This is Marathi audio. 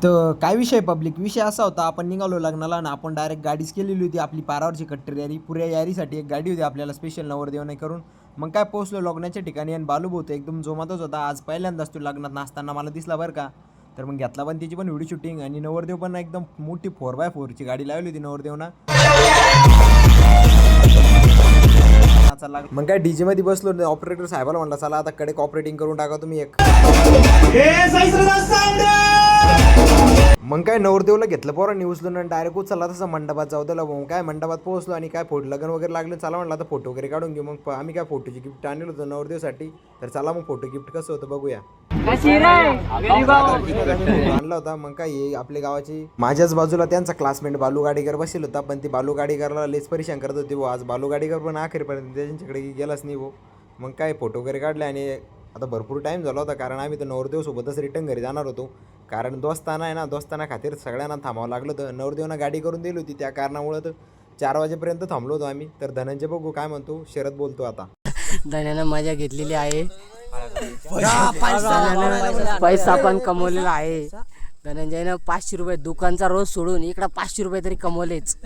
तर काय विषय पब्लिक विषय असा होता, आपण निघालो लग्नाला आणि आपण डायरेक्ट गाडीच केलेली होती आपली पारावरची कट्टर यारी पुऱ्या यारीसाठी एक गाडी होती आपल्याला स्पेशल नवरदेवने करून. मग काय पोहोचलो लग्नाच्या ठिकाणी आणि बालू भाऊ एकदम जोमातच होता. आज पहिल्यांदाच तो लग्नात नाचताना मला दिसला बरं का. तर मग घेतला पण त्याची पण व्हिडिओ शूटिंग आणि नवरदेव पण एकदम मोठी 4x4ची गाडी लावली होती नवरदेवना. मग काय डीजे मध्ये बसलो, ऑपरेटर साहेबाला म्हणला चला आता कडे ऑपरेटिंग करून टाका तुम्ही एक. मग काय नवरदेवला घेतलं पोरांनी उचलून आणि डायरेक्ट उचलला तसं मंडपात जाऊ त्याला. मग काय मंडपात पोहोचलो आणि काय फोटो लग्न वगैरे लागलं. चला म्हणलं आता फोटो वगैरे काढून घेऊ. मग आम्ही काय फोटोची गिफ्ट आणलं होतं नवरदेवसाठी. तर चला मग फोटो गिफ्ट कसं होतं बघूया. आणला होता. मग काय आपल्या गावाची माझ्याच बाजूला त्यांचा क्लासमेट बालू गाडीकर बसेल होता, पण ती बालू गाडीकरला लेच परेशान करत होती. आज बालू गाडीकर पण अखेरपर्यंत त्यांच्याकडे गेलाच नाही. मग काय फोटो वगैरे काढले आणि आता भरपूर टाईम झाला होता, कारण आम्ही तर नवरदेवसोबतच रिटर्न घरी जाणार होतो. कारण दोस्ताना आहे ना, दोस्ताना खातीर सगळ्यांना थांबावं लागलं होतं. नवरदेवना गाडी करून दिली होती, त्या कारणामुळं तर 4 वाजेपर्यंत थांबलो होतो आम्ही. तर धनंजय बघू काय म्हणतो. शरद बोलतो आता. धन्यानं मजा घेतलेली आहे, पैसा पण कमवलेला आहे. धनंजयनं 500 रुपये दुकानचा रोज सोडून इकडं 500 रुपये तरी कमवलेच.